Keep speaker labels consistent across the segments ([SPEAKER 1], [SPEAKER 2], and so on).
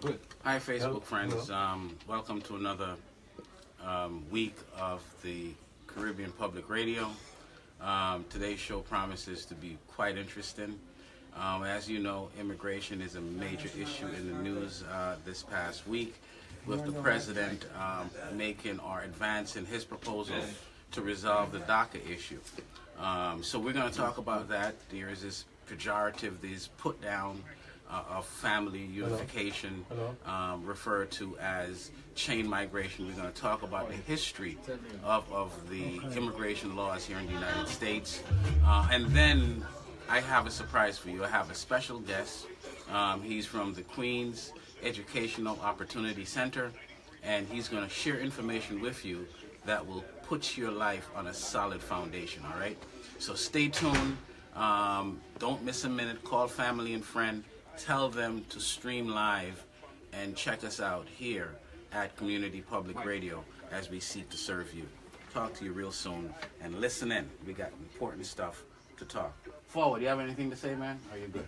[SPEAKER 1] Good.
[SPEAKER 2] Hi, Facebook friends. Welcome to another week of the Caribbean Public Radio. Today's show promises to be quite interesting. As you know, immigration is a major issue in the news this past week, with the president making or advancing his proposal to resolve the DACA issue. So we're going to talk about that. There is this pejorative, this put down of family unification, referred to as chain migration. We're going to talk about the history of the immigration laws here in the United States. And then I have a surprise for you. I have a special guest. He's from the Queens Educational Opportunity Center, and he's going to share information with you that will put your life on a solid foundation, all right? So stay tuned. Don't miss a minute. Call family and friend. Tell them to stream live and check us out here at Community Public Radio as we seek to serve you. Talk to you real soon and listen in. We got important stuff to talk. Forward, you have anything to say, man? Are you good?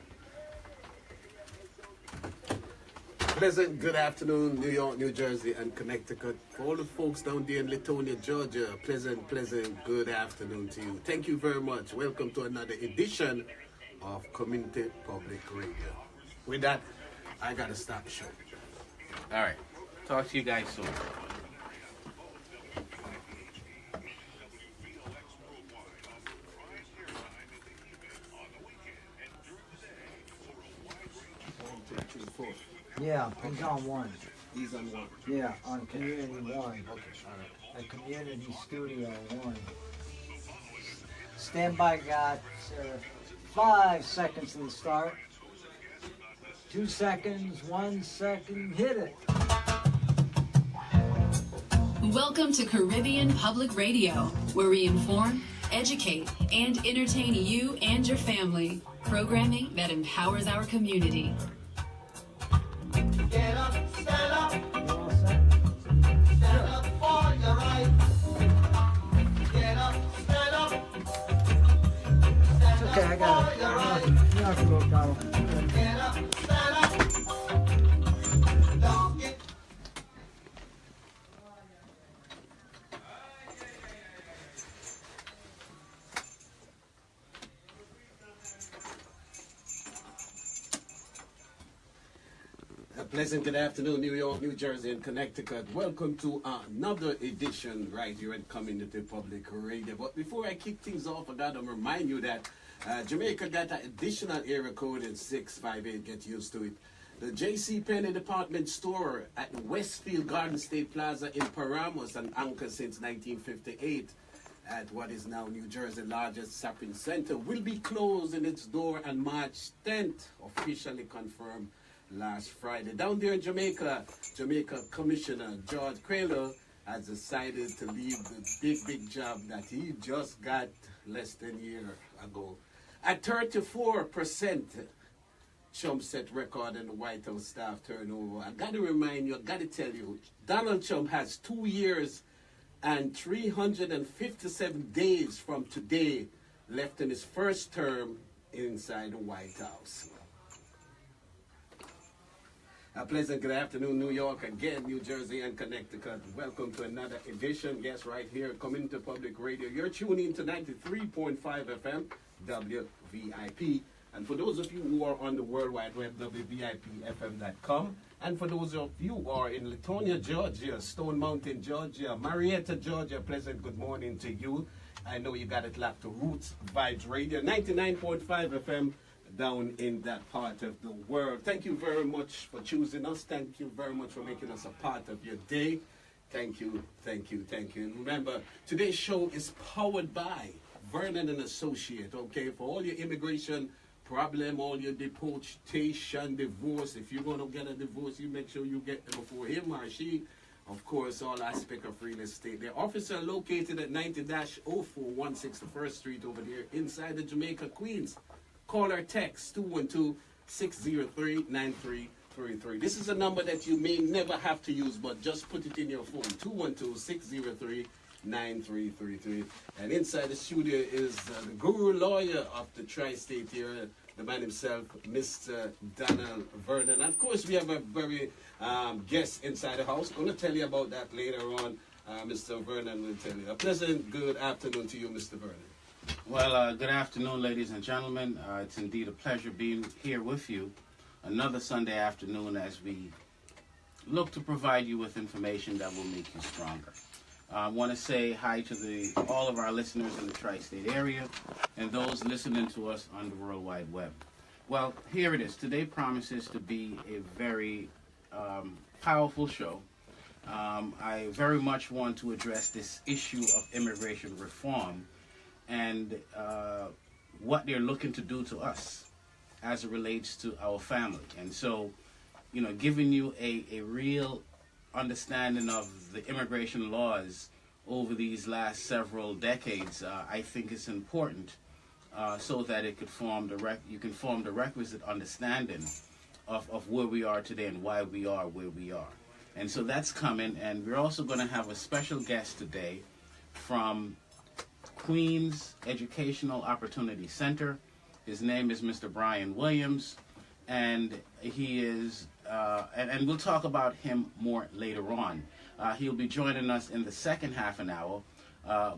[SPEAKER 1] Pleasant good afternoon, New York, New Jersey, and Connecticut. For all the folks down there in Lithonia, Georgia, pleasant good afternoon to you. Thank you very much. Welcome to another edition of Community Public Radio. With that, I gotta stop the show.
[SPEAKER 2] All right. Talk to you guys soon.
[SPEAKER 3] Yeah, he's on one.
[SPEAKER 1] He's on one.
[SPEAKER 3] Yeah, on Community 1.
[SPEAKER 1] Okay, all right.
[SPEAKER 3] At Community Studio 1. Standby got 5 seconds to the start. 2 seconds, 1 second, hit it.
[SPEAKER 4] Welcome to Caribbean Public Radio, where we inform, educate, and entertain you and your family. Programming that empowers our community.
[SPEAKER 5] Get up, stand up,
[SPEAKER 3] You all set?
[SPEAKER 5] stand up for your right. Get up, stand up, stand
[SPEAKER 3] Okay, I
[SPEAKER 5] up
[SPEAKER 3] got
[SPEAKER 5] for
[SPEAKER 3] it.
[SPEAKER 5] your right.
[SPEAKER 3] You have to go, Carl.
[SPEAKER 5] Get up, stand up. Don't get
[SPEAKER 1] A pleasant good afternoon, New York, New Jersey, and Connecticut. Welcome to another edition right here at Community Public Radio. But before I kick things off, I gotta remind you that Jamaica got an additional area code in 658. Get used to it. The J.C. Penney department store at Westfield Garden State Plaza in Paramus, an anchor since 1958 at what is now New Jersey's largest shopping center, will be closing its door on March 10th, officially confirmed last Friday. Down there in Jamaica Commissioner George Quayle has decided to leave the big job that he just got less than a year ago. At 34%, Trump set record in the White House staff turnover. I got to remind you, I got to tell you, Donald Trump has 2 years and 357 days from today left in his first term inside the White House. A pleasant good afternoon, New York, again, New Jersey, and Connecticut. Welcome to another edition, yes, right here, Community Public Radio. You're tuning in to 93.5 FM, WVIP. And for those of you who are on the World Wide Web, WVIPFM.com. And for those of you who are in Lithonia, Georgia, Stone Mountain, Georgia, Marietta, Georgia, pleasant good morning to you. I know you got it locked to Roots Vibes Radio, 99.5 FM. Down in that part of the world. Thank you very much for choosing us. Thank you very much for making us a part of your day. Thank you, thank you, thank you. And remember, today's show is powered by Vernon and Associate, okay? For all your immigration problem, all your deportation, divorce, if you're going to get a divorce, you make sure you get it before him or she. Of course, all aspects of real estate. Their offices are located at 90-04 161st Street over there inside the Jamaica, Queens. Call or text 212-603-9333. This is a number that you may never have to use, but just put it in your phone, 212-603-9333. And inside the studio is the guru lawyer of the tri-state here, the man himself, Mr. Donald Vernon. And of course, we have a very guest inside the house. I'm going to tell you about that later on. Mr. Vernon will tell you. A pleasant good afternoon to you, Mr. Vernon.
[SPEAKER 2] Well, good afternoon, ladies and gentlemen. It's indeed a pleasure being here with you another Sunday afternoon as we look to provide you with information that will make you stronger. I want to say hi to all of our listeners in the tri-state area and those listening to us on the World Wide Web. Well, here it is. Today promises to be a very powerful show. I very much want to address this issue of immigration reform and what they're looking to do to us as it relates to our family. And so, you know, giving you a real understanding of the immigration laws over these last several decades, I think it's important so that it could you can form the requisite understanding of where we are today and why we are where we are. And so that's coming, and we're also going to have a special guest today from Queens Educational Opportunity Center. His name is Mr. Brian Williams, and he is, and we'll talk about him more later on. He'll be joining us in the second half an hour,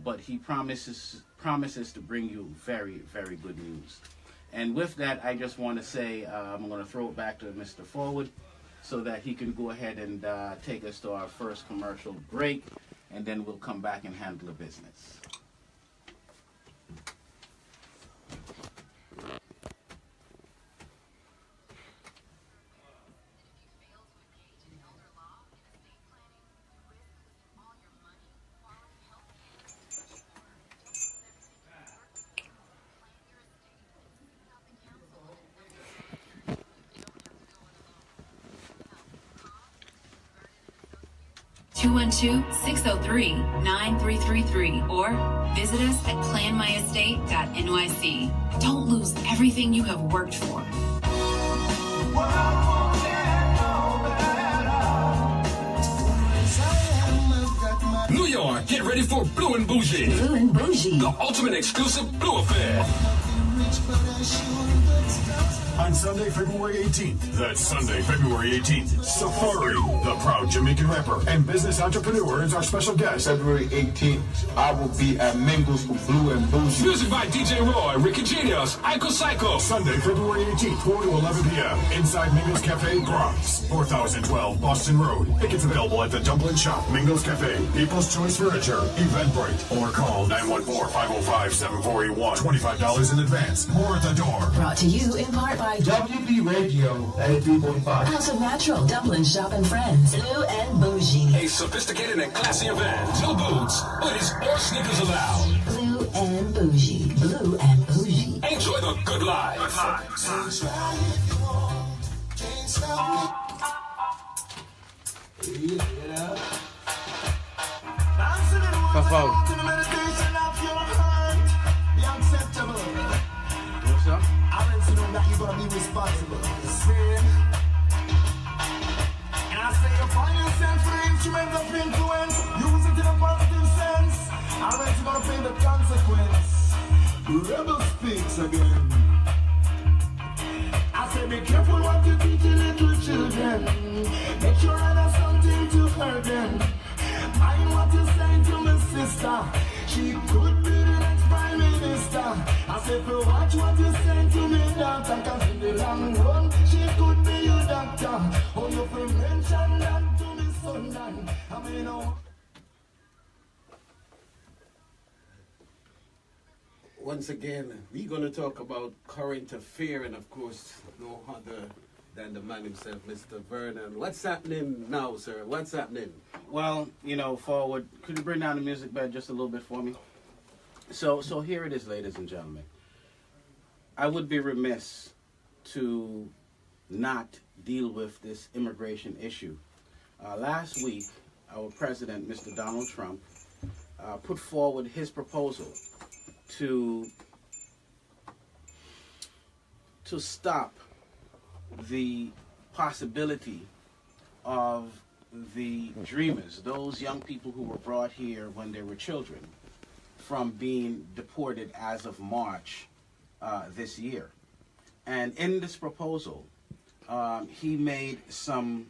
[SPEAKER 2] but he promises to bring you very, very good news. And with that, I just want to say I'm going to throw it back to Mr. Forward so that he can go ahead and take us to our first commercial break, and then we'll come back and handle the business.
[SPEAKER 4] (212-603-9333) or visit us at planmyestate.nyc. Don't lose everything you have worked for.
[SPEAKER 6] New York, get ready for Blue and Bougie.
[SPEAKER 7] Blue and Bougie.
[SPEAKER 6] The ultimate exclusive Blue affair.
[SPEAKER 8] On Sunday, February 18th. That's Sunday, February 18th. Safari, the proud Jamaican rapper and business entrepreneur, is our special guest.
[SPEAKER 9] February 18th, I will be at Mingles with Blue and Bougie.
[SPEAKER 6] Music by DJ Roy, Ricky Genius, Iko Psycho.
[SPEAKER 8] Sunday, February 18th, 4 to 11 p.m. Inside Mingles Cafe, Bronx, 4012 Boston Road. Tickets available at the Dublin Shop, Mingles Cafe, People's Choice Furniture, Eventbrite, or call 914-505-7481. $25 in advance. More at the door.
[SPEAKER 7] Brought to you in part by
[SPEAKER 9] WVIP Radio 83.5.
[SPEAKER 7] House of Natural, Dublin Shop and Friends, Blue and Bougie.
[SPEAKER 6] A sophisticated and classy event. No boots, hoodies, or sneakers allowed.
[SPEAKER 7] Blue and Bougie. Blue and Bougie.
[SPEAKER 6] Enjoy the good life.
[SPEAKER 2] What's up?
[SPEAKER 5] I want to know that you're gonna be responsible. And I say upon yourself for the instrument of influence, use it in a positive sense. I want you gonna pay the consequence. Rebel speaks again. I say be careful what you teach your little children. Make sure I have something to hurt them. Mind what you say to my sister. She could be the next prime minister. I said, for watch what you say to me, doctor. Cause in the long run, she could be your doctor. Oh, you can mention that to me, son. I mean, oh.
[SPEAKER 1] Once again, we're going to talk about current affair, and of course, no other than the man himself, Mr. Vernon. What's happening now, sir? What's happening?
[SPEAKER 2] Well, you know, Forward, could you bring down the music bed just a little bit for me? So here it is, ladies and gentlemen. I would be remiss to not deal with this immigration issue. Last week, our president, Mr. Donald Trump, put forward his proposal to stop the possibility of the dreamers, those young people who were brought here when they were children, from being deported as of March this year. And in this proposal, he made some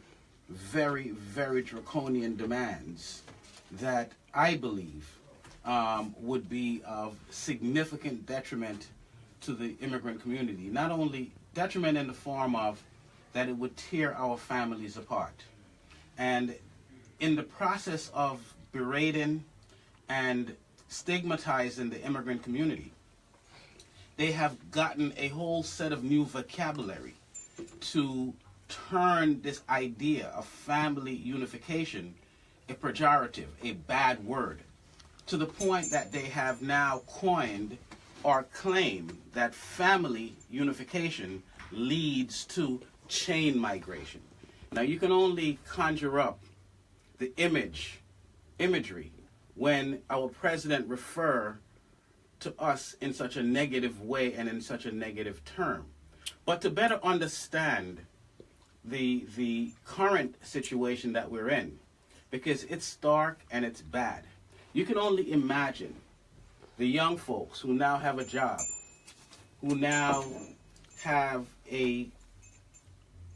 [SPEAKER 2] very, very draconian demands that I believe would be of significant detriment to the immigrant community. Not only detriment in the form of that it would tear our families apart. And in the process of berating and stigmatizing the immigrant community, they have gotten a whole set of new vocabulary to turn this idea of family unification a pejorative, a bad word, to the point that they have now coined or claim that family unification leads to chain migration. Now you can only conjure up the imagery when our president refer to us in such a negative way and in such a negative term. But to better understand the current situation that we're in, because it's stark and it's bad, you can only imagine the young folks who now have a job, who now have a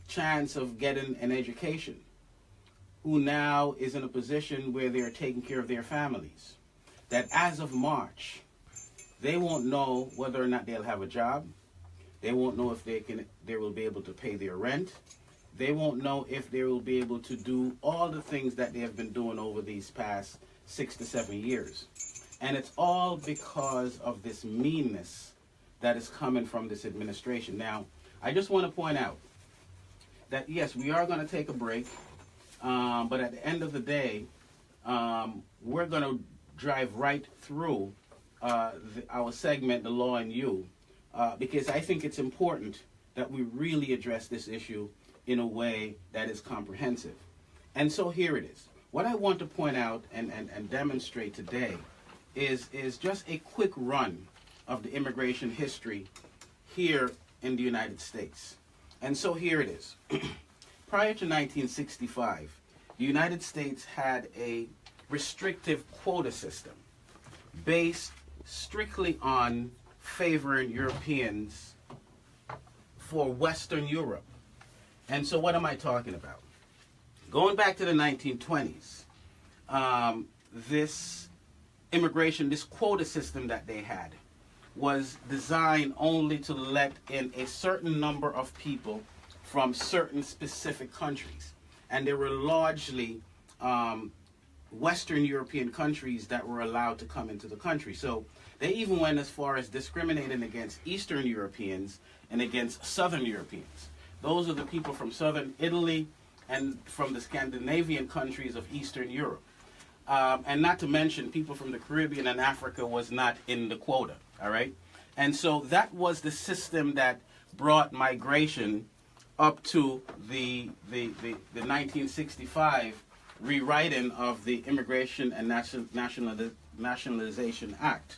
[SPEAKER 2] chance of getting an education, who now is in a position where they're taking care of their families, that as of March, they won't know whether or not they'll have a job. They won't know if they will be able to pay their rent. They won't know if they will be able to do all the things that they have been doing over these past 6 to 7 years. And it's all because of this meanness that is coming from this administration. Now, I just want to point out that, yes, we are going to take a break, but at the end of the day, we're going to drive right through our segment, The Law and You, because I think it's important that we really address this issue in a way that is comprehensive. And so here it is. What I want to point out and demonstrate today is just a quick run of the immigration history here in the United States. And so here it is. Prior to 1965, the United States had a restrictive quota system based strictly on favoring Europeans for Western Europe. And so what am I talking about? Going back to the 1920s, this immigration, this quota system that they had was designed only to let in a certain number of people from certain specific countries. And they were largely Western European countries that were allowed to come into the country. So they even went as far as discriminating against Eastern Europeans and against Southern Europeans. Those are the people from Southern Italy and from the Scandinavian countries of Eastern Europe. And not to mention people from the Caribbean and Africa was not in the quota, all right? And so that was the system that brought migration up to the 1965 rewriting of the Immigration and Nationalization Act.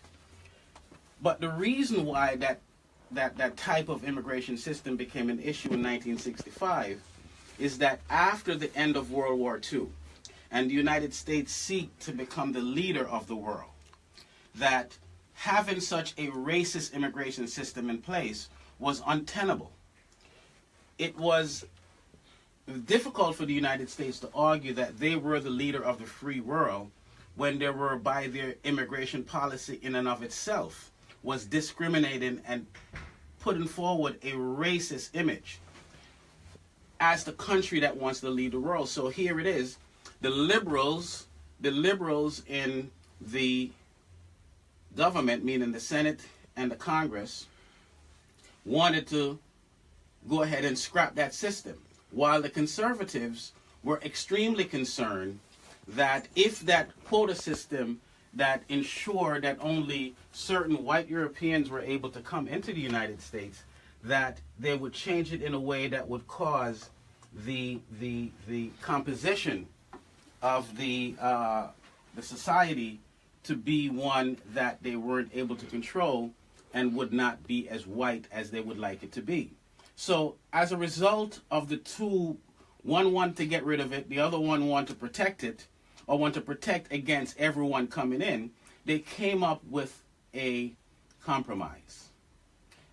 [SPEAKER 2] But the reason why that type of immigration system became an issue in 1965 is that after the end of World War II, and the United States seek to become the leader of the world, that having such a racist immigration system in place was untenable. It was difficult for the United States to argue that they were the leader of the free world when they were, by their immigration policy in and of itself, was discriminating and putting forward a racist image as the country that wants to lead the world. So here it is. The liberals in the government, meaning the Senate and the Congress, wanted to go ahead and scrap that system, while the conservatives were extremely concerned that if that quota system that ensured that only certain white Europeans were able to come into the United States, that they would change it in a way that would cause the composition of the society to be one that they weren't able to control and would not be as white as they would like it to be. So as a result of the two, one wanted to get rid of it, the other one wanted to protect it, or want to protect against everyone coming in, they came up with a compromise.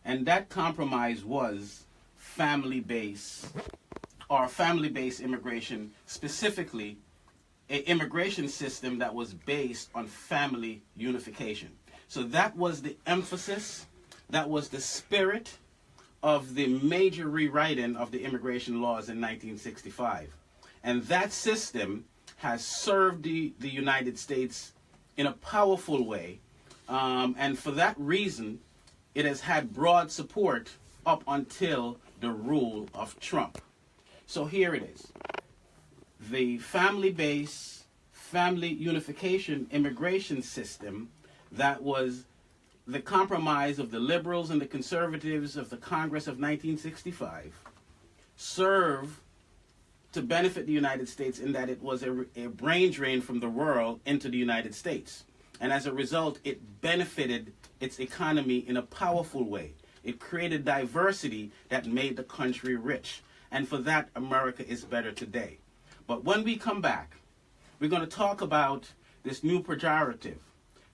[SPEAKER 2] And that compromise was family-based immigration, specifically an immigration system that was based on family unification. So that was the emphasis, that was the spirit of the major rewriting of the immigration laws in 1965. And that system has served the United States in a powerful way. And for that reason, it has had broad support up until the rule of Trump. So here it is. The family-based, family unification immigration system that was the compromise of the liberals and the conservatives of the Congress of 1965 served to benefit the United States in that it was a brain drain from the world into the United States. And as a result, it benefited its economy in a powerful way. It created diversity that made the country rich. And for that, America is better today. But when we come back, we're going to talk about this new pejorative,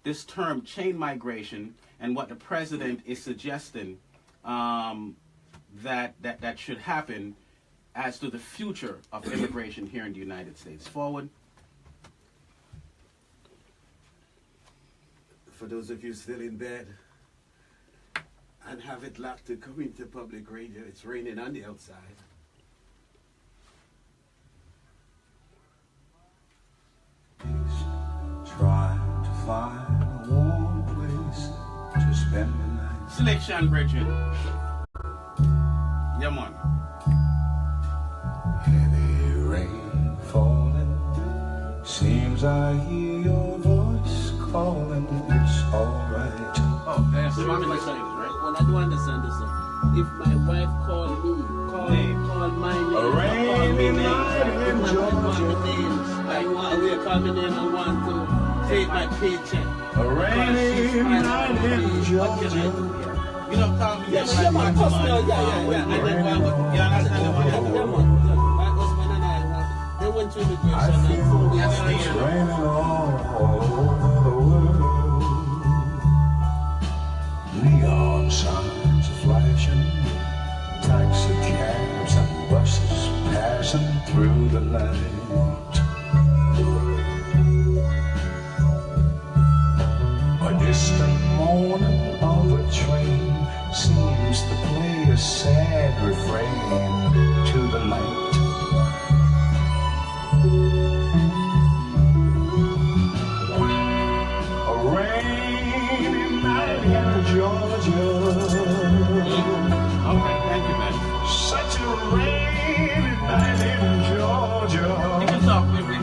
[SPEAKER 2] this term chain migration, and what the president is suggesting that should happen as to the future of immigration here in the United States. Forward.
[SPEAKER 1] For those of you still in bed and have it locked to Community Public Radio, it's raining on the outside.
[SPEAKER 5] Trying to find a warm place to spend the night.
[SPEAKER 2] Selection, Bridget. Yeah, man.
[SPEAKER 5] Heavy rain falling. Seems I hear your voice calling. It's alright.
[SPEAKER 2] Oh, that's
[SPEAKER 1] When I do understand this, if my wife called me, call my name, call me names, call me name, I want to take my paycheck.
[SPEAKER 5] A rainy night in Georgia.
[SPEAKER 2] You know, call me.
[SPEAKER 1] Yeah, yeah. And then
[SPEAKER 2] you understand what
[SPEAKER 1] my husband and I, they went to immigration and 4 weeks
[SPEAKER 5] It's
[SPEAKER 1] later.
[SPEAKER 5] raining all over the world. Neon signs are flashing, taxi cabs and buses passing through the night. A distant moaning of a train seems to play a sad refrain to the night. A rainy night in Georgia.
[SPEAKER 2] Okay, thank you, man.
[SPEAKER 5] Such a rainy night in Georgia.
[SPEAKER 2] You can talk, baby.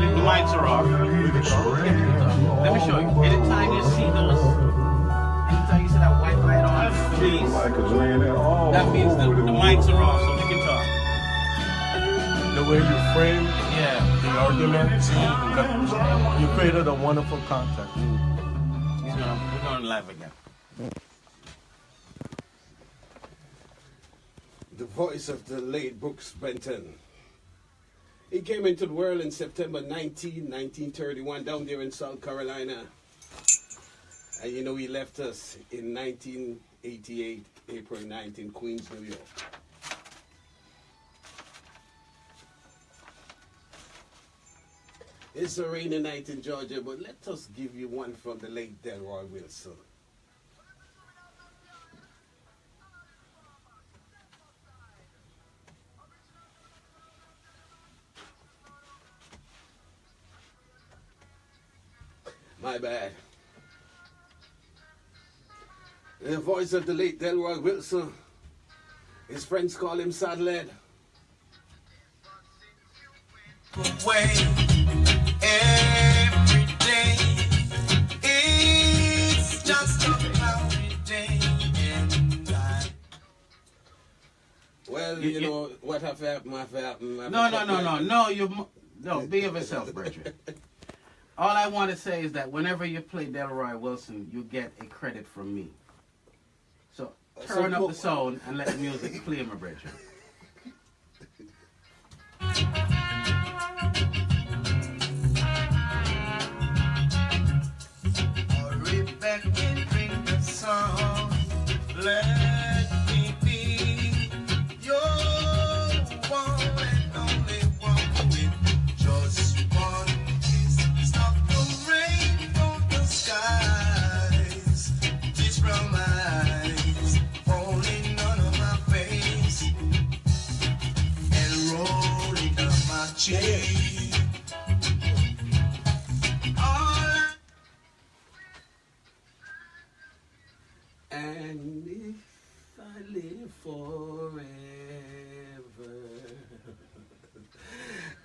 [SPEAKER 2] The lights are off. Let me show you. Anytime you see that white light on, please. That means the mics are off, so we can talk.
[SPEAKER 10] The way you frame
[SPEAKER 2] Yeah.
[SPEAKER 10] the argument, you created a wonderful context.
[SPEAKER 2] We're going live again.
[SPEAKER 1] The voice of the late Brooks Benton. He came into the world in September 1931, down there in South Carolina. And you know, he left us in 1988, April 9th, in Queens, New York. It's a rainy night in Georgia, but let us give you one from the late Delroy Wilson. My bad. The voice of the late Delroy Wilson. His friends call him Saddlehead.
[SPEAKER 5] Away every day. It's just a cloudy day and I.
[SPEAKER 1] Well, you know what have happened.
[SPEAKER 2] No, be of yourself, Bridget. All I want to say is that whenever you play Delroy Wilson, you get a credit from me. So turn up the sound and let the music play, my Bridget.
[SPEAKER 5] Hurry back and bring the song. Let
[SPEAKER 1] And if I live forever.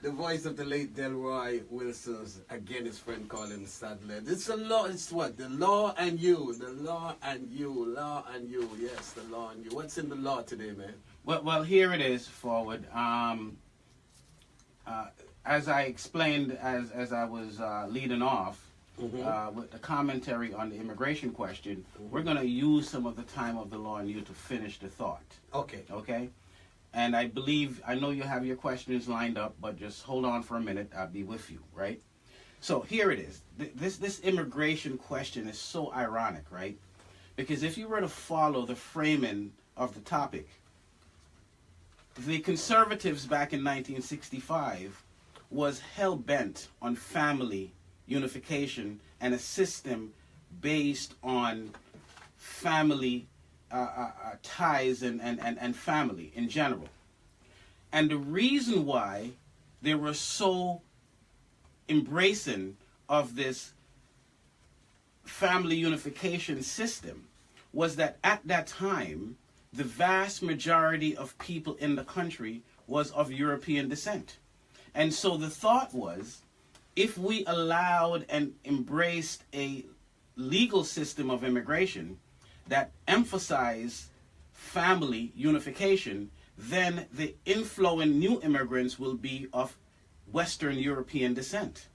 [SPEAKER 1] The voice of the late Delroy Wilson's, again his friend Colin Sadler. It's the law, it's what? The law and you. The law and you. Law and you. Yes, the law and you. What's in the law today, man?
[SPEAKER 2] Well, here it is, Forward. As I explained as I was leading off, with the commentary on the immigration question, we're going to use some of the time of the law and you to finish the thought.
[SPEAKER 1] Okay.
[SPEAKER 2] Okay? And I know you have your questions lined up, but just hold on for a minute. I'll be with you, right? So here it is. This immigration question is so ironic, right? Because if you were to follow the framing of the topic, the conservatives back in 1965 was hell-bent on family unification and a system based on family ties and family in general. And the reason why they were so embracing of this family unification system was that at that time, the vast majority of people in the country was of European descent. And so the thought was, if we allowed and embraced a legal system of immigration that emphasized family unification, then the inflowing new immigrants will be of Western European descent.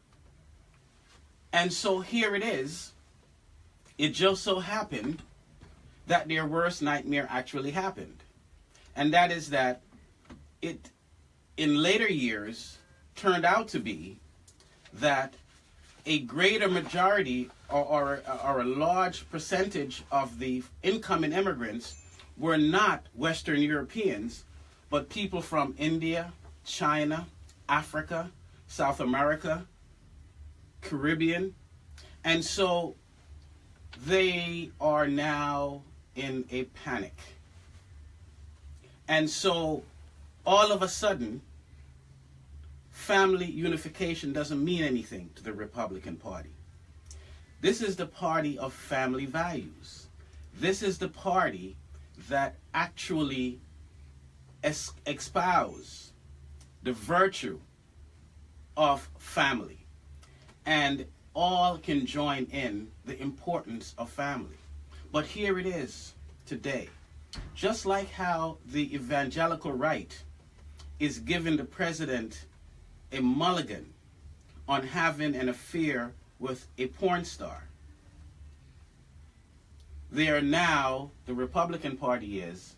[SPEAKER 2] And so here it is. It just so happened that their worst nightmare actually happened. And that is that it, in later years, turned out to be that a greater majority or a large percentage of the incoming immigrants were not Western Europeans, but people from India, China, Africa, South America, Caribbean. And so they are now in a panic. And so all of a sudden, family unification doesn't mean anything to the Republican Party. This is the party of family values. This is the party that actually espouse the virtue of family. And all can join in the importance of family. But here it is today. Just like how the evangelical right is giving the president a mulligan on having an affair with a porn star, they are now, the Republican Party is,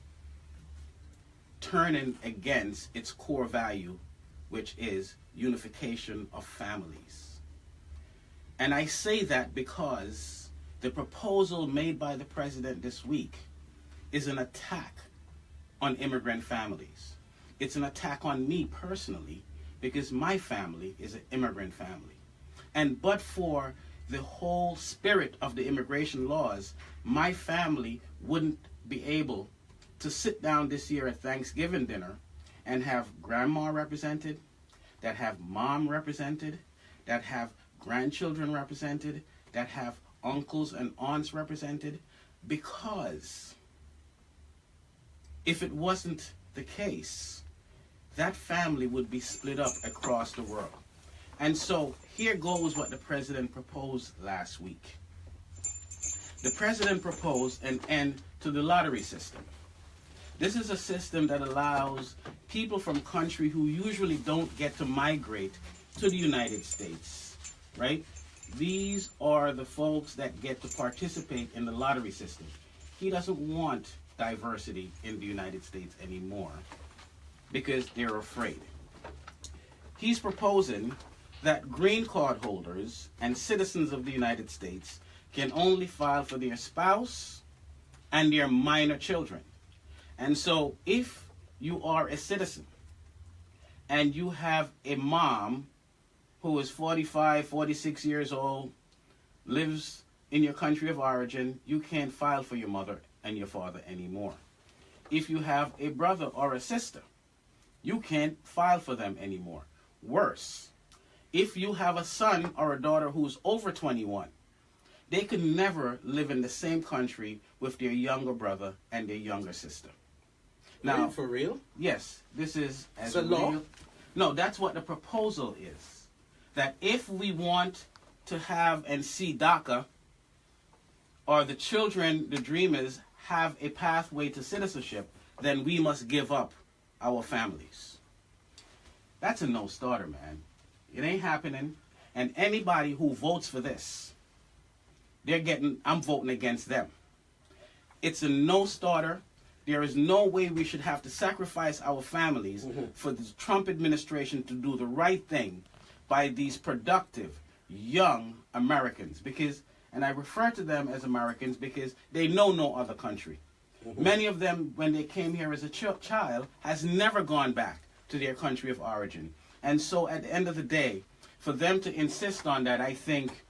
[SPEAKER 2] turning against its core value, which is unification of families. And I say that because the proposal made by the president this week is an attack on immigrant families. It's an attack on me personally, because my family is an immigrant family. And but for the whole spirit of the immigration laws, my family wouldn't be able to sit down this year at Thanksgiving dinner and have grandma represented, that have mom represented, that have grandchildren represented, that have uncles and aunts represented, because if it wasn't the case, that family would be split up across the world. And so here goes what the president proposed last week. The president proposed an end to the lottery system. This is a system that allows people from country who usually don't get to migrate to the United States, right? These are the folks that get to participate in the lottery system. He doesn't want diversity in the United States anymore because they're afraid. He's proposing that green card holders and citizens of the United States can only file for their spouse and their minor children. And so if you are a citizen and you have a mom who is 45, 46 years old, lives in your country of origin, you can't file for your mother and your father anymore. If you have a brother or a sister, you can't file for them anymore. worse. If you have a son or a daughter who's over 21, they can never live in the same country with their younger brother and their younger sister. Now,
[SPEAKER 1] for real?
[SPEAKER 2] Yes, this is as
[SPEAKER 1] a law?
[SPEAKER 2] real. No, that's what the proposal is. That if we want to have and see DACA, or the children, the dreamers, have a pathway to citizenship, then we must give up our families. That's a no-starter, man. It ain't happening. And anybody who votes for this, I'm voting against them. It's a no-starter. There is no way we should have to sacrifice our families for the Trump administration to do the right thing by these productive, young Americans. Because, and I refer to them as Americans because they know no other country. Many of them, when they came here as a child, has never gone back to their country of origin. And so at the end of the day, for them to insist on that, I think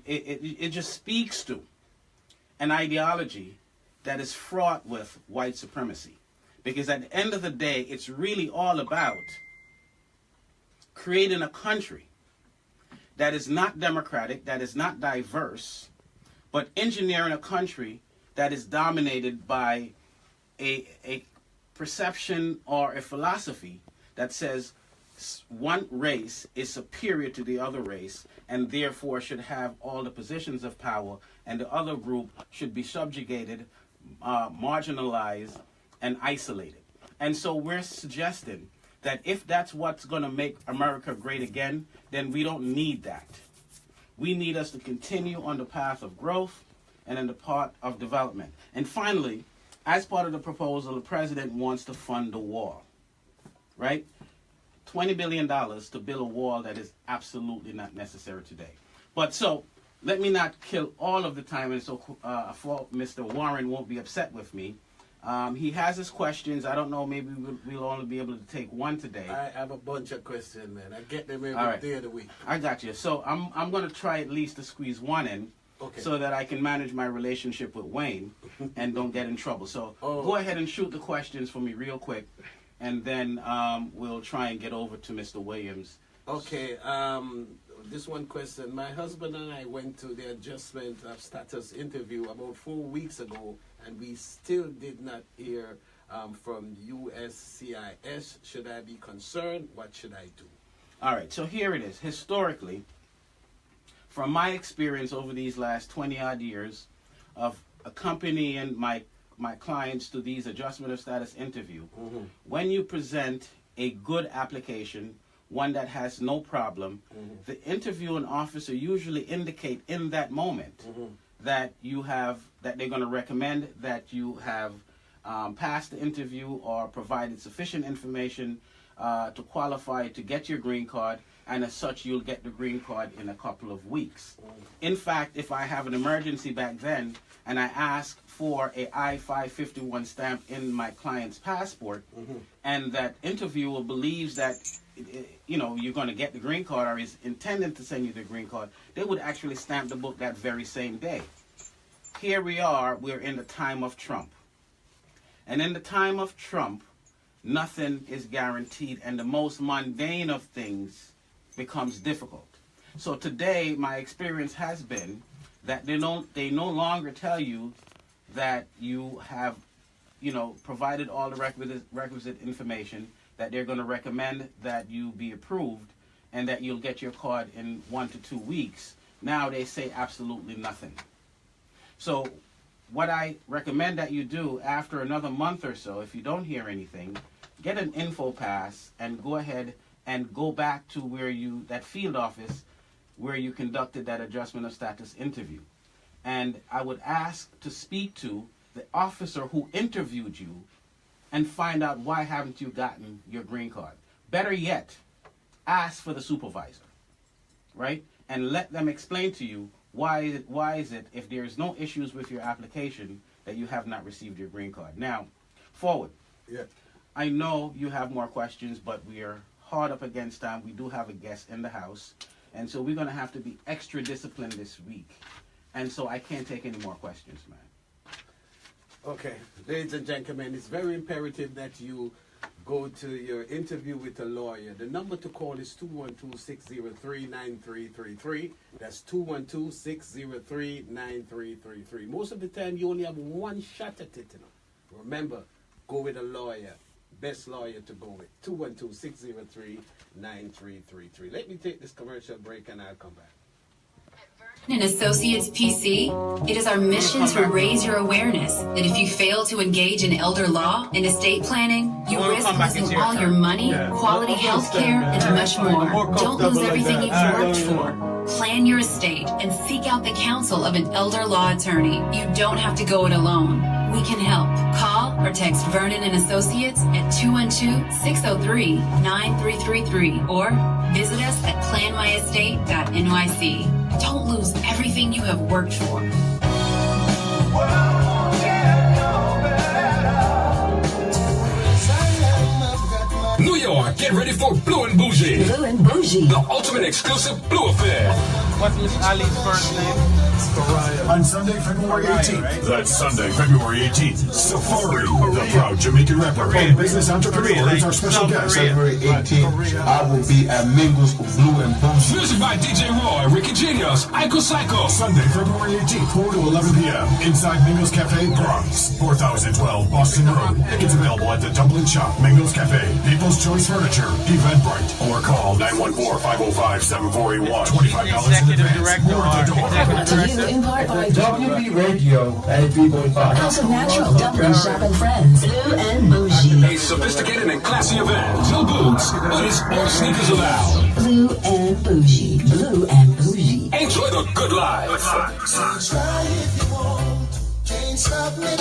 [SPEAKER 2] it just speaks to an ideology that is fraught with white supremacy. Because at the end of the day, it's really all about creating a country that is not democratic, that is not diverse, but engineering a country that is dominated by a perception or a philosophy that says one race is superior to the other race and therefore should have all the positions of power, and the other group should be subjugated, marginalized, and isolated. And so we're suggesting that if that's what's going to make America great again, then we don't need that. We need us to continue on the path of growth and in the path of development. And finally, as part of the proposal, the president wants to fund the wall, right? $20 billion to build a wall that is absolutely not necessary today. But so, let me not kill all of the time, and so Mr. Warren won't be upset with me. He has his questions. I don't know, maybe we'll only be able to take one today.
[SPEAKER 1] I have a bunch of questions, man. I get them every day of the week.
[SPEAKER 2] I got you. So I'm going to try at least to squeeze one in, so that I can manage my relationship with Wayne and don't get in trouble. So go ahead and shoot the questions for me real quick, and then we'll try and get over to Mr. Williams.
[SPEAKER 1] Okay. This one question. My husband and I went to the adjustment of status interview about 4 weeks ago, and we still did not hear from USCIS. Should I be concerned? What should I do?
[SPEAKER 2] All right, so here it is. Historically, from my experience over these last 20-odd years of accompanying my clients to these adjustment of status interview, when you present a good application, one that has no problem, the interviewing officer usually indicate in that moment that they're going to recommend that you have passed the interview or provided sufficient information to qualify to get your green card, and as such you'll get the green card in a couple of weeks. In fact, if I have an emergency back then and I ask for a I-551 stamp in my client's passport, and that interviewer believes that you're going to get the green card or is intending to send you the green card, they would actually stamp the book that very same day. Here we are, we're in the time of Trump. And in the time of Trump, nothing is guaranteed, and the most mundane of things becomes difficult. So today, my experience has been that they no longer tell you that you have, provided all the requisite information, that they're going to recommend that you be approved, and that you'll get your card in 1 to 2 weeks. Now they say absolutely nothing. So what I recommend that you do after another month or so, if you don't hear anything, get an info pass and go ahead and go back to that field office where you conducted that adjustment of status interview. And I would ask to speak to the officer who interviewed you and find out why haven't you gotten your green card. Better yet, ask for the supervisor, right? And let them explain to you why is it, if there's no issues with your application, that you have not received your green card. Now, forward.
[SPEAKER 1] Yeah.
[SPEAKER 2] I know you have more questions, but we are hard up against time. We do have a guest in the house, and so we're going to have to be extra disciplined this week. And so I can't take any more questions, man.
[SPEAKER 1] Okay, ladies and gentlemen, it's very imperative that you go to your interview with a lawyer. The number to call is 212-603-9333. That's 212-603-9333. Most of the time, you only have one shot at it. Remember, go with a lawyer. Best lawyer to go with. 212-603-9333. Let me take this commercial break and I'll come back.
[SPEAKER 4] In Associates PC, it is our mission to raise your awareness that if you fail to engage in elder law and estate planning, you risk losing all your money, quality health care, and much more. Don't lose everything you've worked for. Plan your estate and seek out the counsel of an elder law attorney. You don't have to go it alone. We can help. Call or text Vernon and Associates at 212-603-9333 or visit us at planmyestate.nyc. Don't lose everything you have worked for.
[SPEAKER 6] New York, get ready for Blue and Bougie.
[SPEAKER 7] Blue and Bougie.
[SPEAKER 6] The ultimate exclusive Blue affair.
[SPEAKER 2] What's Miss Ali's first name?
[SPEAKER 8] On Sunday, February 18th. That's Sunday, February 18th. Safari, the proud Jamaican rapper and business entrepreneur, is our special guest.
[SPEAKER 9] February 18th, I will be at Mingles with Blue and Bougie.
[SPEAKER 6] Music by DJ Roy, Ricky Genius, Iko Psycho.
[SPEAKER 8] Sunday, February 18th, 4 to 11 p.m. Inside Mingles Cafe, Bronx, 4012 Boston Road. Tickets available at the Dublin Shop, Mingles Cafe, People's Choice Furniture, Eventbrite, or call 914-505-7481. $25 in advance. More at the door.
[SPEAKER 7] Brought to you in part by
[SPEAKER 5] WV Radio and 3.5.
[SPEAKER 7] House of Natural, Dublin Shop and Friends, Blue and Bougie.
[SPEAKER 6] A sophisticated and classy event. No boots, hoodies, or sneakers allowed.
[SPEAKER 7] Blue and Bougie. Blue and Bougie.
[SPEAKER 6] Enjoy the good life.
[SPEAKER 5] Try if you want, can't stop me.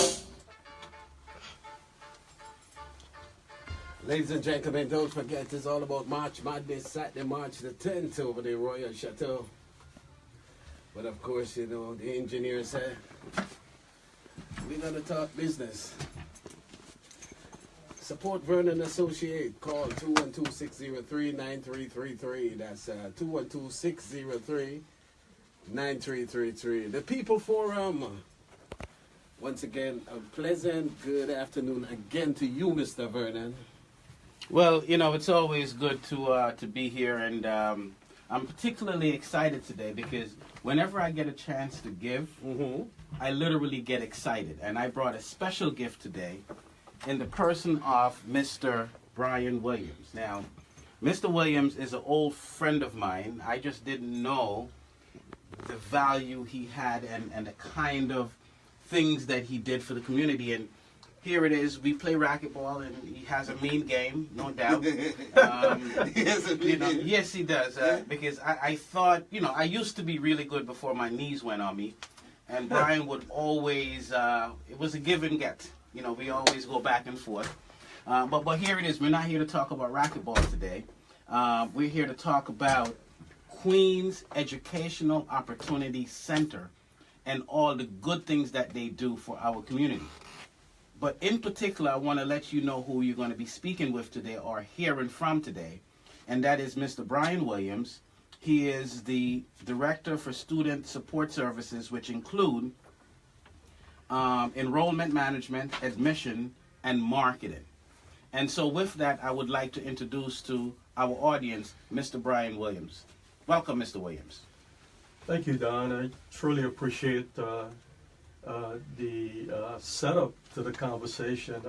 [SPEAKER 1] Ladies and gentlemen, don't forget it's all about March Madness, Saturday, March the 10th over the Royal Chateau. But of course, you know, the engineer said, we're going to talk business. Support Vernon Associate. Call 212-603-9333. That's 212-603-9333. The People Forum. Once again, a pleasant good afternoon again to you, Mr. Vernon.
[SPEAKER 2] Well, you know, it's always good to be here, and I'm particularly excited today because whenever I get a chance to give, I literally get excited. And I brought a special gift today in the person of Mr. Brian Williams. Now, Mr. Williams is an old friend of mine. I just didn't know the value he had and the kind of things that he did for the community. And here it is. We play racquetball, and he has a mean game, no doubt. Yes, he does. Because I thought, you know, I used to be really good before my knees went on me, and Brian would always. It was a give and get. You know, we always go back and forth. But here it is. We're not here to talk about racquetball today. We're here to talk about Queens Educational Opportunity Center and all the good things that they do for our community. But in particular, I want to let you know who you're going to be speaking with today or hearing from today, and that is Mr. Brian Williams. He is the Director for Student Support Services, which include enrollment management, admission, and marketing. And so with that, I would like to introduce to our audience Mr. Brian Williams. Welcome, Mr. Williams.
[SPEAKER 10] Thank you, Don. I truly appreciate the setup to the conversation.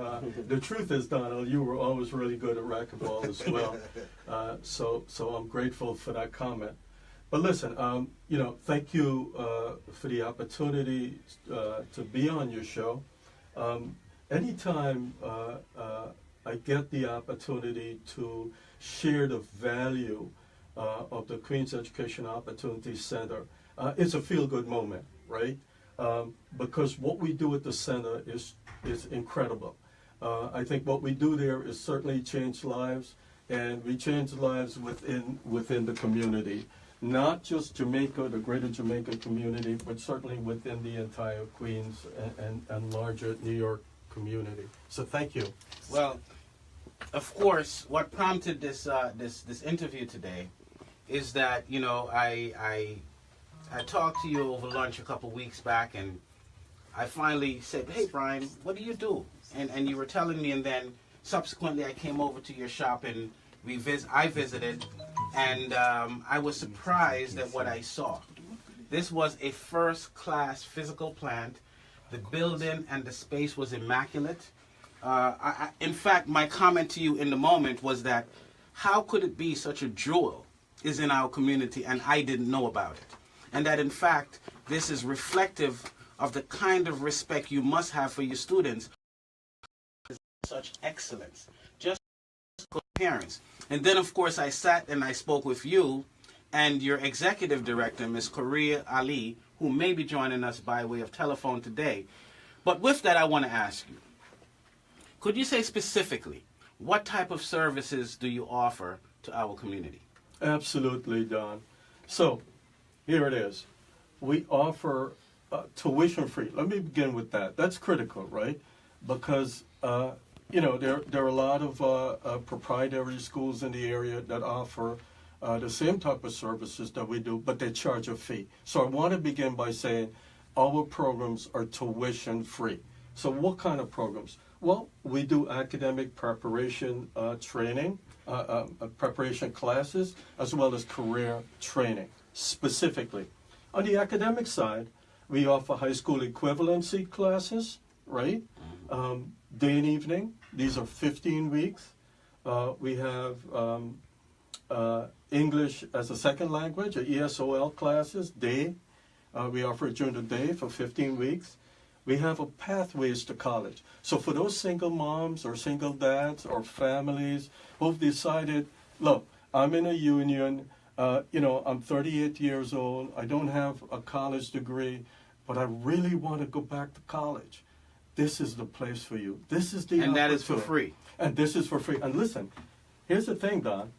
[SPEAKER 10] The truth is, Donald, you were always really good at racquetball as well. So I'm grateful for that comment. But listen, you know, thank you for the opportunity to be on your show. Anytime I get the opportunity to share the value of the Queens Education Opportunity Center, it's a feel-good moment, right? Because what we do at the center is incredible. I think what we do there is certainly change lives, and we change lives within the community. Not just Jamaica, the greater Jamaica community, but certainly within the entire Queens and larger New York community. So thank you.
[SPEAKER 2] Well, of course, what prompted this interview today is that, you know, I talked to you over lunch a couple weeks back, and I finally said, hey, Brian, what do you do? And you were telling me, and then subsequently, I came over to your shop and I visited, and I was surprised at what I saw. This was a first-class physical plant. The building and the space was immaculate. In fact, my comment to you in the moment was that how could it be such a jewel is in our community and I didn't know about it? And that, in fact, this is reflective of the kind of respect you must have for your students. Such excellence, just for parents. And then, of course, I sat and I spoke with you and your executive director, Ms. Korea Ali, who may be joining us by way of telephone today. But with that, I want to ask you, could you say specifically, what type of services do you offer to our community?
[SPEAKER 10] Absolutely, Don. So, here it is. We offer tuition free. Let me begin with that. That's critical, right? Because, you know, there are a lot of proprietary schools in the area that offer the same type of services that we do, but they charge a fee. So I want to begin by saying our programs are tuition free. So what kind of programs? Well, we do academic preparation training, preparation classes, as well as career training, specifically. On the academic side, we offer high school equivalency classes, right? Day and evening. These are 15 weeks. We have English as a second language, or ESOL classes, day. We offer it during the day for 15 weeks. We have a pathways to college. So for those single moms or single dads or families who've decided, look, I'm in a union, you know, I'm 38 years old, I don't have a college degree, but I really want to go back to college. This is the place for you. This is the
[SPEAKER 2] And that is for free.
[SPEAKER 10] And this is for free. And listen, here's the thing, Don.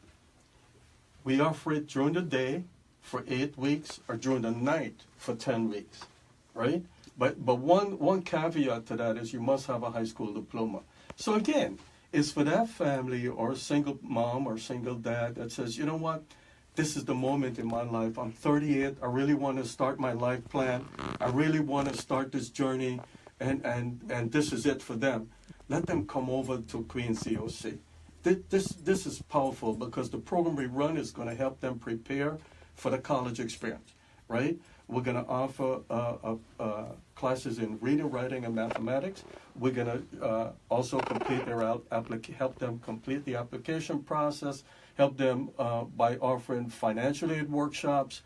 [SPEAKER 10] We offer it during the day for 8 weeks or during the night for 10 weeks, right? But one caveat to that is you must have a high school diploma. So again, it's for that family or single mom or single dad that says, you know what, this is the moment in my life. I'm 38. I really want to start my life plan. I really want to start this journey, and this is it for them. Let them come over to Queens COC. This is powerful because the program we run is going to help them prepare for the college experience, right? We're going to offer classes in reading, writing, and mathematics. We're going to also complete their help them complete the application process, help them by offering financial aid workshops.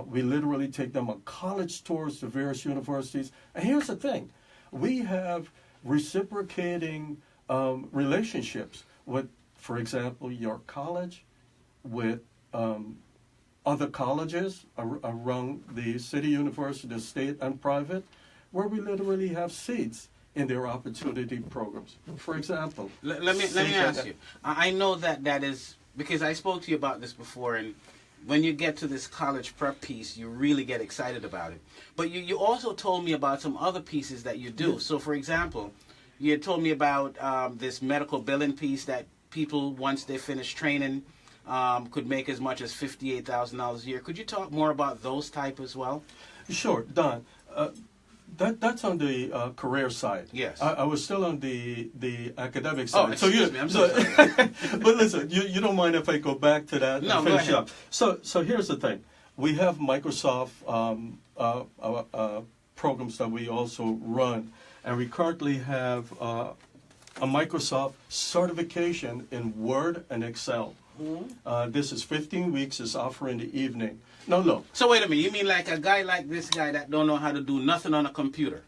[SPEAKER 10] We literally take them on college tours to various universities. And here's the thing. We have reciprocating relationships with, for example, York College, with other colleges around the city, university, state, and private, where we literally have seats in their opportunity programs. For example,
[SPEAKER 2] let me ask you. I know that is because I spoke to you about this before, and when you get to this college prep piece, you really get excited about it. But you also told me about some other pieces that you do. Yes. So, for example, you had told me about this medical billing piece that people, once they finish training, could make as much as $58,000 a year. Could you talk more about those type as well?
[SPEAKER 10] Sure, Don. That's on the career side.
[SPEAKER 2] Yes.
[SPEAKER 10] I was still on the academic side.
[SPEAKER 2] Oh, excuse me. I'm so sorry.
[SPEAKER 10] But listen, you don't mind if I go back to that
[SPEAKER 2] and
[SPEAKER 10] finish up. So here's the thing. We have Microsoft programs that we also run, and we currently have a Microsoft certification in Word and Excel. Mm-hmm. This is 15 weeks. It's offered in the evening. No, look.
[SPEAKER 2] So wait a minute. You mean like a guy like this guy that don't know how to do nothing on a computer,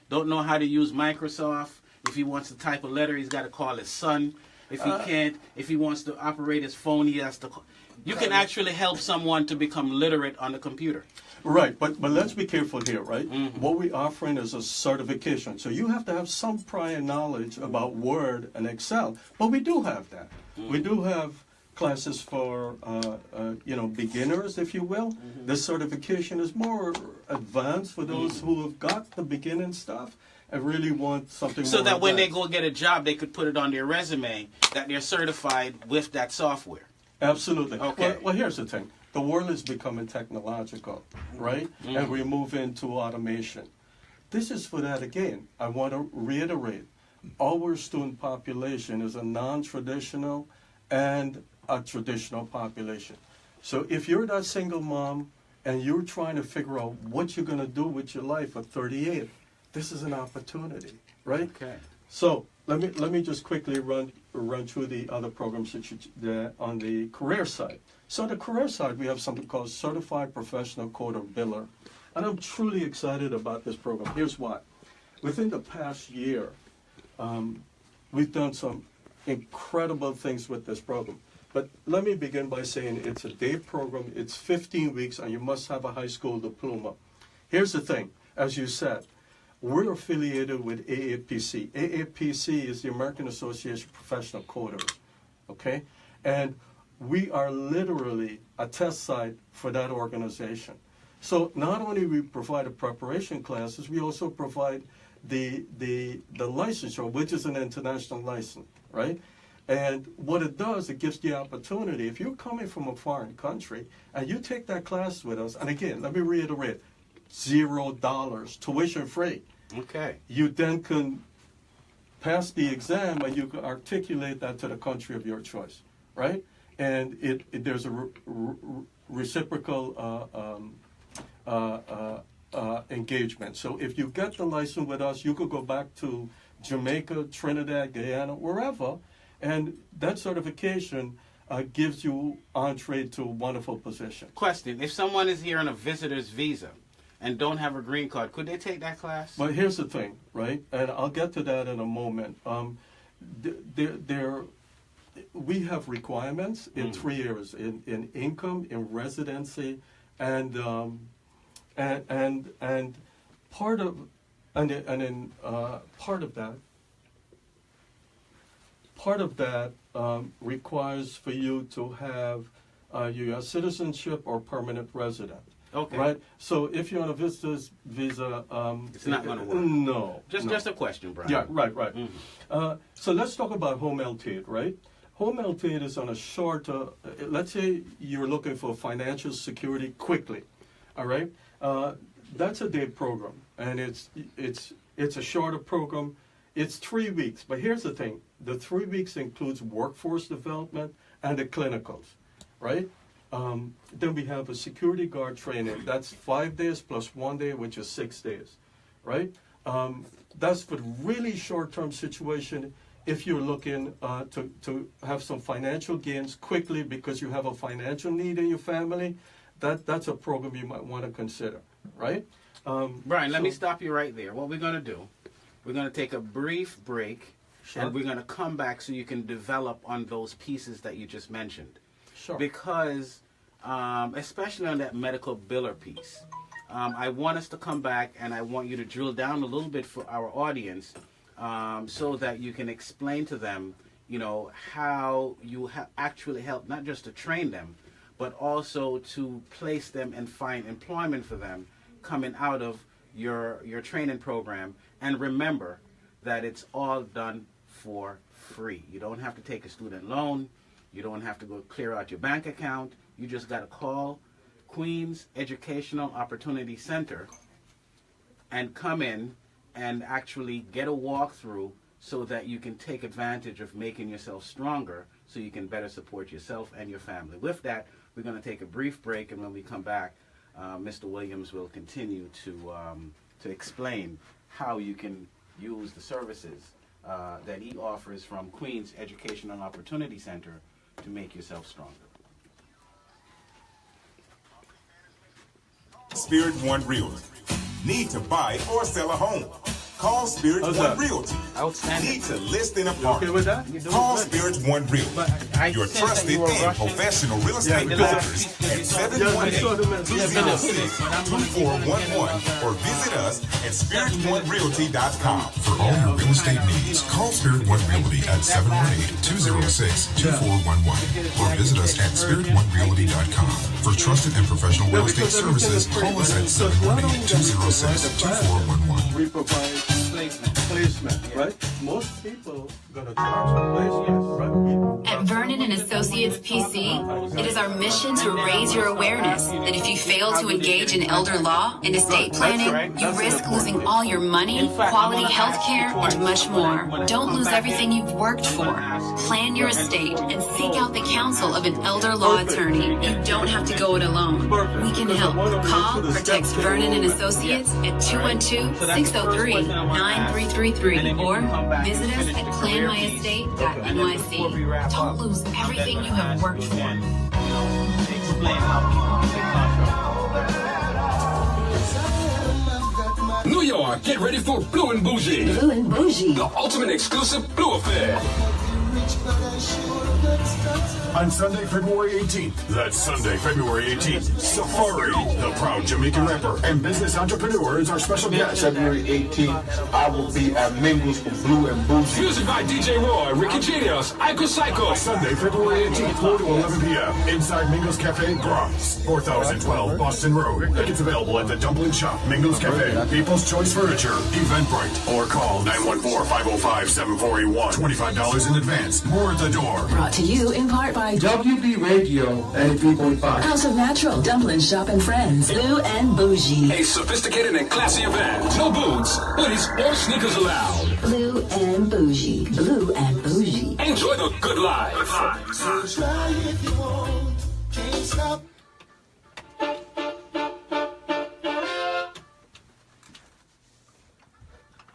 [SPEAKER 2] don't know how to use Microsoft? If he wants to type a letter, he's got to call his son. If he can't, if he wants to operate his phone, he has to call. You can actually help someone to become literate on the computer.
[SPEAKER 10] Right, but let's be careful here, right? Mm-hmm. What we're offering is a certification. So you have to have some prior knowledge about Word and Excel. But we do have that. Mm-hmm. We do have classes for, beginners, if you will. Mm-hmm. This certification is more advanced for those who have got the beginning stuff and really want something more
[SPEAKER 2] so that
[SPEAKER 10] advanced.
[SPEAKER 2] When they go get a job, they could put it on their resume that they're certified with that software.
[SPEAKER 10] Absolutely.
[SPEAKER 2] Okay.
[SPEAKER 10] Well, here's the thing. The world is becoming technological, right? Mm-hmm. And we move into automation. This is for that again. I want to reiterate. our student population is a non-traditional and a traditional population. So if you're that single mom and you're trying to figure out what you're going to do with your life at 38, this is an opportunity, right?
[SPEAKER 2] Okay.
[SPEAKER 10] So let me just quickly run through the other programs on the career side. So on the career side, we have something called Certified Professional Coder Biller. And I'm truly excited about this program. Here's why. Within the past year, we've done some incredible things with this program. But let me begin by saying it's a day program. It's 15 weeks, and you must have a high school diploma. Here's the thing. As you said, we're affiliated with AAPC. AAPC is the American Association of Professional Coders, okay? And we are literally a test site for that organization. So not only do we provide a preparation classes, we also provide the licensure, which is an international license, right? And what it does, it gives the opportunity, if you're coming from a foreign country and you take that class with us, and again, let me reiterate, $0, tuition free.
[SPEAKER 2] Okay.
[SPEAKER 10] You then can pass the exam and you can articulate that to the country of your choice, right? And there's a reciprocal engagement. So if you get the license with us, you could go back to Jamaica, Trinidad, Guyana, wherever, and that certification gives you entree to a wonderful position.
[SPEAKER 2] Question: if someone is here on a visitor's visa and don't have a green card, could they take that class?
[SPEAKER 10] But here's the thing, right? And I'll get to that in a moment. We have requirements in 3 areas: in income, in residency, and part of that requires for you to have U.S. citizenship or permanent resident.
[SPEAKER 2] Okay.
[SPEAKER 10] Right. So if you're on a visitor's visa,
[SPEAKER 2] it's not going to work.
[SPEAKER 10] No.
[SPEAKER 2] Just a question, Brian.
[SPEAKER 10] Yeah. Right. So let's talk about home LTAID, right? Home LTAID is on a short. Let's say you're looking for financial security quickly. All right. That's a day program, and it's a shorter program. It's 3 weeks, but here's the thing: the 3 weeks includes workforce development and the clinicals, right? Then we have a security guard training. That's 5 days plus 1 day, which is 6 days, right? That's for really short-term situation. If you're looking to have some financial gains quickly because you have a financial need in your family, that's a program you might want to consider, right?
[SPEAKER 2] Brian, let me stop you right there. What we're going to do, we're going to take a brief break, and we're going to come back so you can develop on those pieces that you just mentioned.
[SPEAKER 10] Sure.
[SPEAKER 2] Because, especially on that medical biller piece, I want us to come back and I want you to drill down a little bit for our audience so that you can explain to them, you know, how you actually help not just to train them, but also to place them and find employment for them coming out of your training program. And remember that it's all done for free. You don't have to take a student loan. You don't have to go clear out your bank account. You just got to call Queens Educational Opportunity Center and come in and actually get a walkthrough so that you can take advantage of making yourself stronger so you can better support yourself and your family. With that, we're going to take a brief break, and when we come back, Mr. Williams will continue to explain how you can use the services that he offers from Queens Educational Opportunity Center to make yourself stronger.
[SPEAKER 11] Spirit One Realty. Need to buy or sell a home? Call Spirit One Realty.
[SPEAKER 2] Outstanding.
[SPEAKER 11] Need to list in a park?
[SPEAKER 10] Okay with that?
[SPEAKER 11] Call Spirit One Realty. Your trusted and professional real estate brokers at 718-206-2411 or visit us at spiritonerealty.com.
[SPEAKER 8] For all your real estate needs, call Spirit One Realty at 718-206-2411 or visit us at spiritonerealty.com. For trusted and professional real estate services, call us at 718-206-2411.
[SPEAKER 10] We provide placement. placement, right? Most people gonna charge for placement, right?
[SPEAKER 4] At Vernon and Associates PC, it is our mission to raise your awareness that if you fail to engage in elder law and estate planning, you risk losing all your money, quality health care, and much more. Don't lose everything you've worked for. Plan your estate and seek out the counsel of an elder law attorney. You don't have to go it alone. We can help. Call or text Vernon and Associates at 212-603-9333 or visit us at planmyestate.nyc. Don't lose everything you have worked for.
[SPEAKER 6] New York, get ready for Blue and Bougie.
[SPEAKER 7] Blue and Bougie.
[SPEAKER 6] The ultimate exclusive Blue affair.
[SPEAKER 8] On Sunday, February 18th. That's Sunday, February 18th. Safari, the proud Jamaican rapper and business entrepreneur, is our special guest.
[SPEAKER 9] February 18th, I will be at Mingles for Blue and Bougie.
[SPEAKER 6] Music by DJ Roy, Ricky Genius, Iko Psycho.
[SPEAKER 8] Sunday, February 18th, 4 to 11 p.m. Inside Mingles Cafe, Bronx, 4012 Boston Road. Tickets available at the Dumpling Shop, Mingles Cafe, People's Choice Furniture, Eventbrite, or call 914-505-7481. $25 in advance. More at the door.
[SPEAKER 7] Brought to you in part by
[SPEAKER 9] WB Radio 93.5.
[SPEAKER 7] House of Natural, Dumpling Shop and Friends, Blue and Bougie.
[SPEAKER 6] A sophisticated and classy event. No boots, hoodies, or sneakers allowed.
[SPEAKER 7] Blue and Bougie. Blue and Bougie.
[SPEAKER 6] Enjoy the good life.
[SPEAKER 5] So try if you want, can't stop.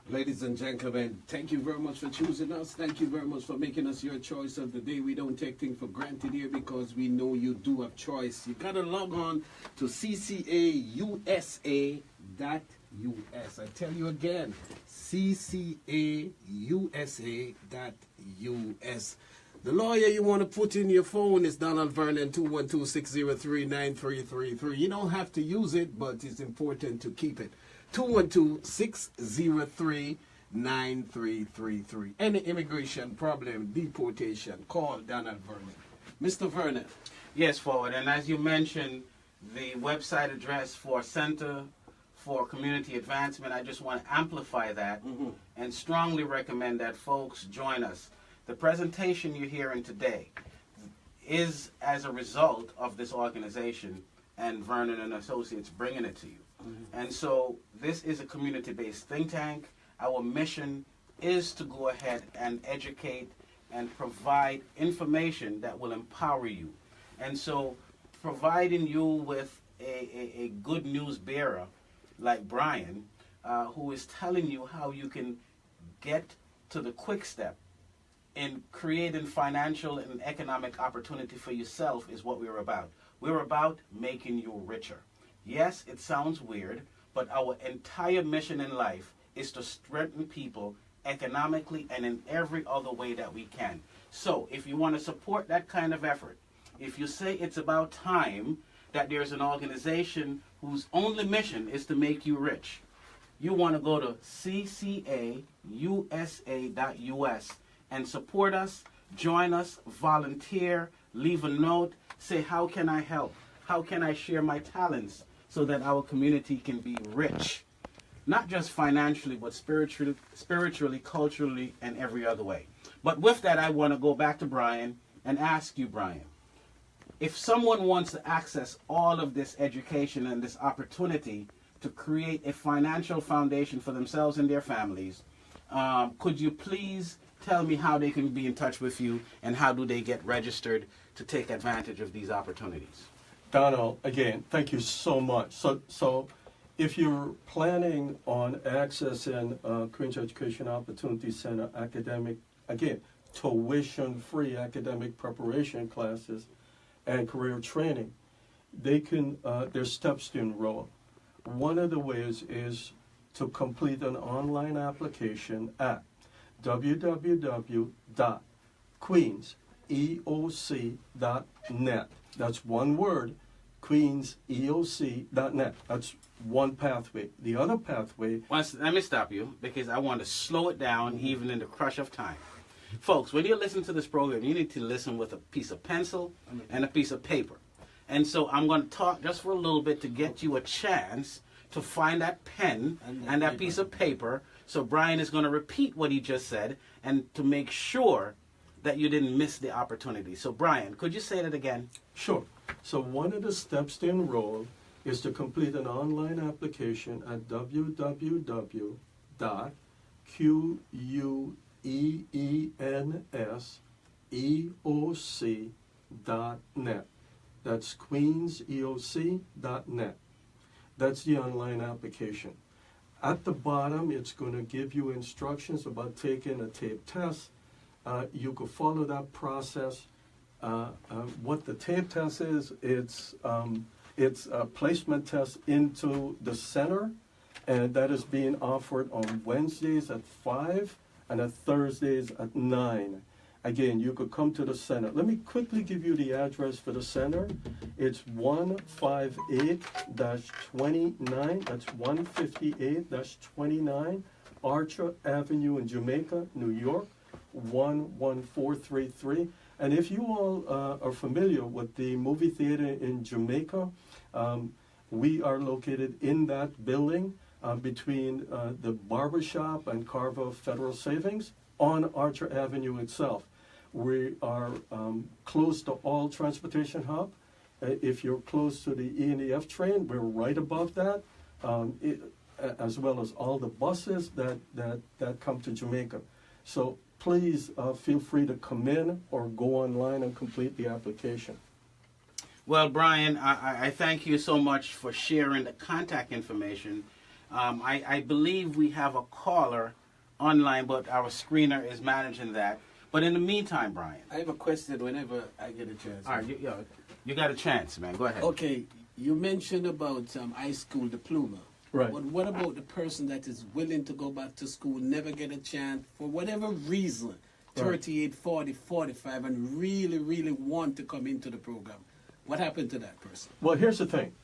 [SPEAKER 1] Ladies and gentlemen, thank you very much for choosing us. Thank you very much for making us your choice of the day. We don't take things for granted here because we know you do have choice. You got to log on to ccausa.us. I tell you again, ccausa.us. The lawyer you want to put in your phone is Donald Vernon, 212-603-9333. You don't have to use it, but it's important to keep it. 212-603-9333. Any immigration problem, deportation, call Donald Vernon. Mr. Vernon.
[SPEAKER 2] Yes, forward. And as you mentioned, the website address for Center for Community Advancement, I just want to amplify that and strongly recommend that folks join us. The presentation you're hearing today is as a result of this organization and Vernon and Associates bringing it to you. And so this is a community-based think tank. Our mission is to go ahead and educate and provide information that will empower you. And so providing you with a good news bearer like Brian, who is telling you how you can get to the quick step in creating financial and economic opportunity for yourself is what we're about. We're about making you richer. Yes, it sounds weird, but our entire mission in life is to strengthen people economically and in every other way that we can. So if you want to support that kind of effort, if you say it's about time that there's an organization whose only mission is to make you rich, you want to go to ccausa.us and support us, join us, volunteer, leave a note, say, how can I help? How can I share my talents so that our community can be rich? Not just financially, but spiritually, culturally, and every other way. But with that, I want to go back to Brian and ask you, Brian, if someone wants to access all of this education and this opportunity to create a financial foundation for themselves and their families, could you please tell me how they can be in touch with you and how do they get registered to take advantage of these opportunities?
[SPEAKER 10] Donald, again, thank you so much. So if you're planning on accessing Queen's Education Opportunity Center academic, again, tuition-free academic preparation classes and career training, they can, there's steps to enroll. One of the ways is to complete an online application at www.queenseoc.net. That's one word, queenseoc.net. That's one pathway. The other pathway...
[SPEAKER 2] Let me stop you, because I want to slow it down even in the crush of time. Folks, when you listen to this program, you need to listen with a piece of pencil and a piece of paper. And so I'm going to talk just for a little bit to get you a chance to find that pen and that piece of paper So Brian is going to repeat what he just said and to make sure that you didn't miss the opportunity. So Brian, could you say that again?
[SPEAKER 10] Sure. So one of the steps to enroll is to complete an online application at www.queenseoc.net. That's queenseoc.net. That's the online application. At the bottom, it's going to give you instructions about taking a tape test. You could follow that process. What the tape test is, it's a placement test into the center, and that is being offered on Wednesdays at 5 and at Thursdays at 9. Again, you could come to the center. Let me quickly give you the address for the center. It's 158-29. That's 158-29 Archer Avenue in Jamaica, New York, 11433. And if you all are familiar with the movie theater in Jamaica, we are located in that building between the barbershop and Carver Federal Savings on Archer Avenue itself. We are close to all transportation hub. If you're close to the E and the F train, we're right above that, as well as all the buses that come to Jamaica. So please feel free to come in or go online and complete the application.
[SPEAKER 2] Well, Brian, I thank you so much for sharing the contact information. I believe we have a caller online, but our screener is managing that. But in the meantime, Brian,
[SPEAKER 1] I have a question whenever I get a chance.
[SPEAKER 2] All right, you got a chance, man. Go ahead.
[SPEAKER 1] Okay, you mentioned about high school diploma.
[SPEAKER 10] Right.
[SPEAKER 1] But what about the person that is willing to go back to school, never get a chance, for whatever reason, 38, 40, 45, and really, really want to come into the program? What happened to that person?
[SPEAKER 10] Well, here's the thing.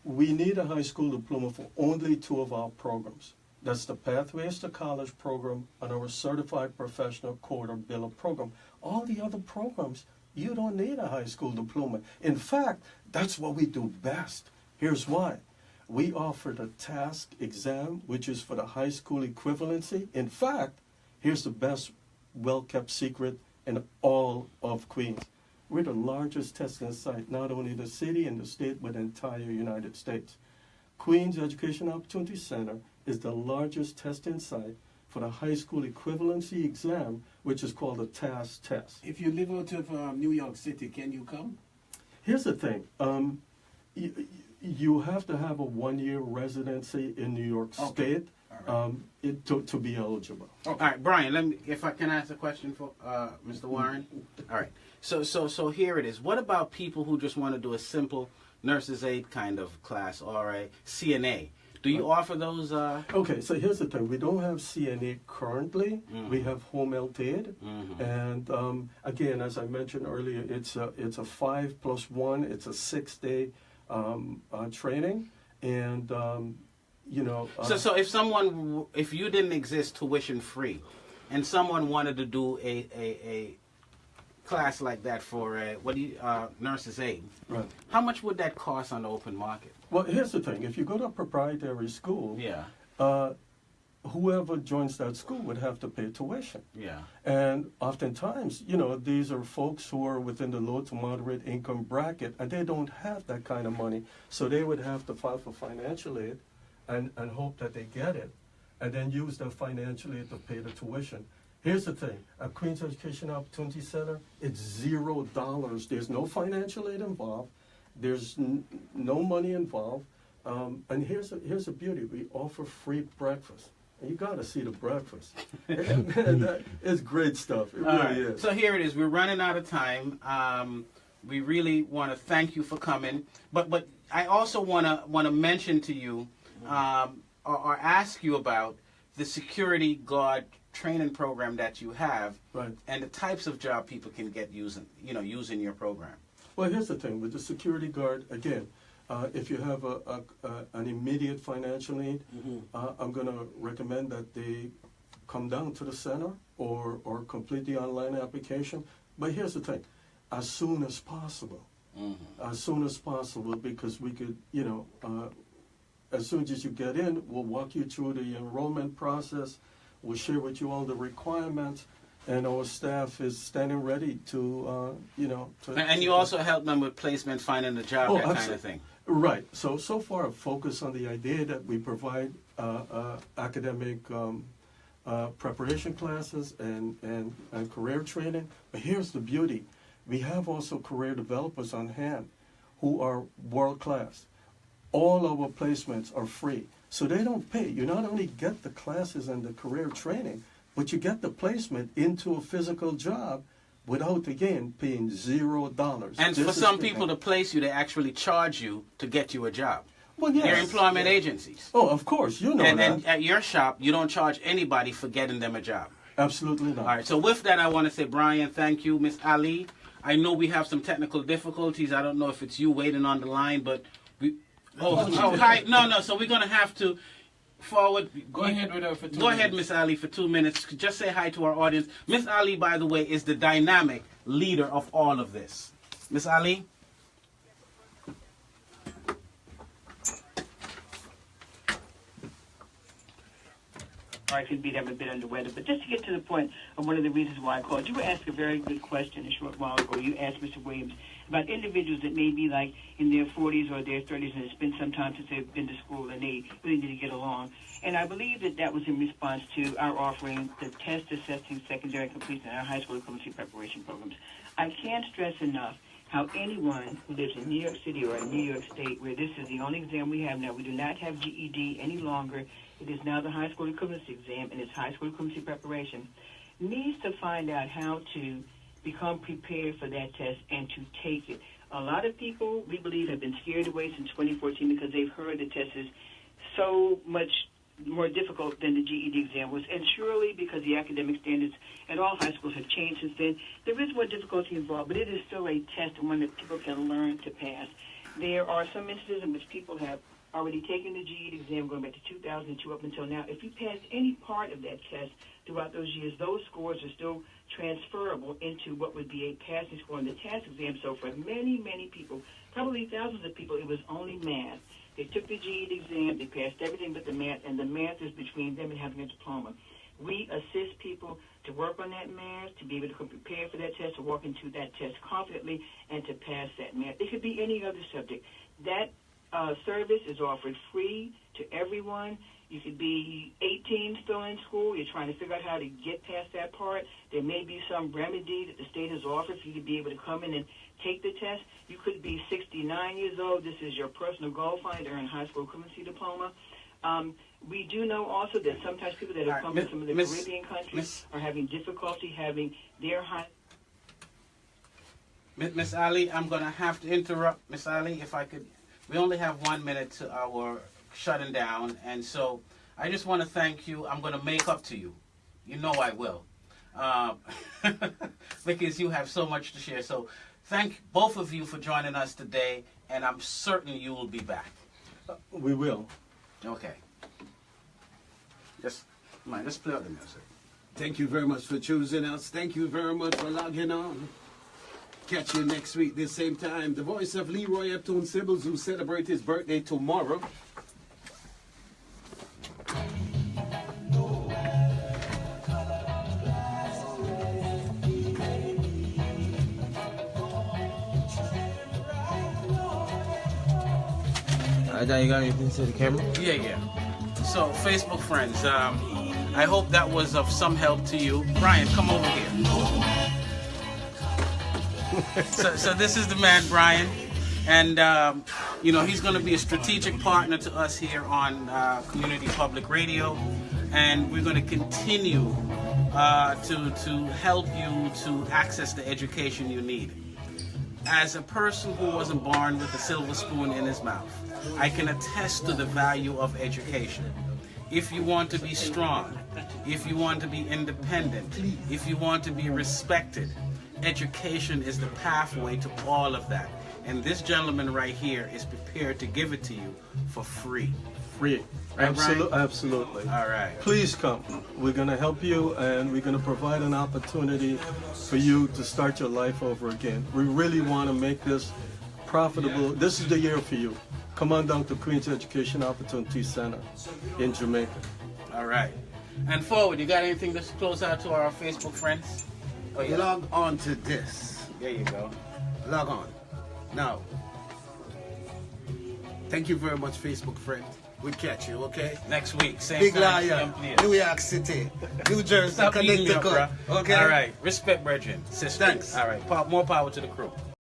[SPEAKER 10] We need a high school diploma for only 2 of our programs. That's the Pathways to College program and our Certified Professional Quarter Biller program. All the other programs, you don't need a high school diploma. In fact, that's what we do best. Here's why. We offer the task exam, which is for the high school equivalency. In fact, here's the best well-kept secret in all of Queens. We're the largest testing site, not only in the city and the state, but the entire United States. Queens Education Opportunity Center is the largest testing site for the high school equivalency exam, which is called the TAS test.
[SPEAKER 1] If you live out of New York City, can you come?
[SPEAKER 10] Here's the thing. You have to have a 1-year residency in New York State to be eligible.
[SPEAKER 2] Okay. All right, Brian, if I can ask a question for Mr. Warren. All right. So here it is. What about people who just want to do a simple nurse's aide kind of class or a CNA? Do you offer those?
[SPEAKER 10] Okay, so here's the thing. We don't have CNA currently. We have home health aid. And again, as I mentioned earlier, it's a 5+1. It's a 6-day training. And,
[SPEAKER 2] So if you didn't exist tuition free and someone wanted to do a class like that for nurse's aide,
[SPEAKER 10] right,
[SPEAKER 2] how much would that cost on the open market?
[SPEAKER 10] Well, here's the thing. If you go to a proprietary school, whoever joins that school would have to pay tuition.
[SPEAKER 2] Yeah.
[SPEAKER 10] And oftentimes, these are folks who are within the low to moderate income bracket, and they don't have that kind of money. So they would have to file for financial aid and hope that they get it, and then use that financial aid to pay the tuition. Here's the thing. At Queens Education Opportunity Center, it's $0. There's no financial aid involved. There's no money involved. And here's the beauty. We offer free breakfast. And you got to see the breakfast. It's great stuff. It really is.
[SPEAKER 2] So here it is. We're running out of time. We really want to thank you for coming. But I also want to mention to you or ask you about the security guard training program that you have,
[SPEAKER 10] right,
[SPEAKER 2] and the types of job people can get using your program.
[SPEAKER 10] Well, here's the thing with the security guard. Again, if you have an immediate financial need, I'm going to recommend that they come down to the center or complete the online application. But here's the thing: as soon as possible, as soon as possible, because we could, as soon as you get in, we'll walk you through the enrollment process. We'll share with you all the requirements, and our staff is standing ready to,
[SPEAKER 2] And you also help them with placement, finding a job, that kind of thing.
[SPEAKER 10] Right. So far, I've focused on the idea that we provide academic preparation classes and career training. But here's the beauty. We have also career developers on hand who are world-class. All our placements are free. So they don't pay. You not only get the classes and the career training, but you get the placement into a physical job without, again, paying $0.
[SPEAKER 2] And for some people to place you, they actually charge you to get you a job.
[SPEAKER 10] Well, yes.
[SPEAKER 2] They're employment agencies.
[SPEAKER 10] Oh, of course, you know that.
[SPEAKER 2] And at your shop, you don't charge anybody for getting them a job.
[SPEAKER 10] Absolutely not.
[SPEAKER 2] All right, so with that, I want to say, Brian, thank you. Miss Ali, I know we have some technical difficulties. I don't know if it's you waiting on the line, but we... hi. No, so we're going to have to forward.
[SPEAKER 1] Go ahead with her for 2 minutes.
[SPEAKER 2] Go ahead, Miss Ali, for 2 minutes. Just say hi to our audience. Miss Ali, by the way, is the dynamic leader of all of this. Miss Ali?
[SPEAKER 12] I could be I'm a bit under weather. But just to get to the point of one of the reasons why I called, you were asked a very good question a short while ago. You asked Mr. Williams about individuals that may be like in their 40s or their 30s, and it's been some time since they've been to school and they really need to get along. And I believe that was in response to our offering the test assessing secondary completion in our high school equivalency preparation programs. I can't stress enough how anyone who lives in New York City or in New York State, where this is the only exam we have now, we do not have GED any longer. It is now the high school equivalency exam, and it's high school equivalency preparation, needs to find out how to become prepared for that test and to take it. A lot of people, we believe, have been scared away since 2014 because they've heard the test is so much more difficult than the GED exam was, and surely because the academic standards at all high schools have changed since then, there is more difficulty involved, but it is still a test and one that people can learn to pass. There are some instances in which people have already taken the GED exam going back to 2002 up until now. If you passed any part of that test throughout those years, those scores are still transferable into what would be a passing score on the TAS exam. So for many, many people, probably thousands of people, it was only math. They took the GED exam, they passed everything but the math, and the math is between them and having a diploma. We assist people to work on that math, to be able to prepare for that test, to walk into that test confidently, and to pass that math. It could be any other subject. That service is offered free to everyone. You could be 18 still in school. You're trying to figure out how to get past that part. There may be some remedy that the state has offered for you to be able to come in and take the test. You could be 69 years old. This is your personal goal, find earn high school equivalency diploma. We do know also that sometimes people that have come from some of the Caribbean countries are having difficulty having their high...
[SPEAKER 2] Miss Ali, I'm going to have to interrupt. Miss Ali, if I could... We only have 1 minute to our shutting down, and so I just want to thank you. I'm going to make up to you. You know I will. Because you have so much to share. So thank both of you for joining us today, and I'm certain you will be back.
[SPEAKER 10] We will.
[SPEAKER 2] Okay. Just play out the music.
[SPEAKER 1] Thank you very much for choosing us. Thank you very much for logging on. Catch you next week, this same time. The voice of Leroy Eptoon Sibbles, who celebrates his birthday tomorrow.
[SPEAKER 13] You got anything to say to the camera?
[SPEAKER 2] Yeah. So, Facebook friends, I hope that was of some help to you. Brian, come over here. So this is the man, Brian, and he's going to be a strategic partner to us here on Community Public Radio, and we're going to continue to help you to access the education you need. As a person who wasn't born with a silver spoon in his mouth, I can attest to the value of education. If you want to be strong, if you want to be independent, if you want to be respected, education is the pathway to all of that. And this gentleman right here is prepared to give it to you for free.
[SPEAKER 10] Free.
[SPEAKER 2] Right,
[SPEAKER 10] Absolutely.
[SPEAKER 2] All right.
[SPEAKER 10] Please come. We're going to help you, and we're going to provide an opportunity for you to start your life over again. We really want to make this profitable. This is the year for you. come on down to Queens Education Opportunity Center in Jamaica.
[SPEAKER 2] All right. And Forward, you got anything to close out to our Facebook friends?
[SPEAKER 1] Oh, yeah. Log on to this.
[SPEAKER 2] There you go.
[SPEAKER 1] Log on. Now, thank you very much, Facebook friend. We'll catch you, okay?
[SPEAKER 2] Next week, same
[SPEAKER 1] Big
[SPEAKER 2] time,
[SPEAKER 1] Lion,
[SPEAKER 2] same place.
[SPEAKER 1] New York City, New Jersey,
[SPEAKER 2] Stop eating me up,
[SPEAKER 1] Connecticut.
[SPEAKER 2] bro.
[SPEAKER 1] Okay?
[SPEAKER 2] All right. Respect, brethren. Sisters.
[SPEAKER 1] Thanks.
[SPEAKER 2] All right. More power to the crew.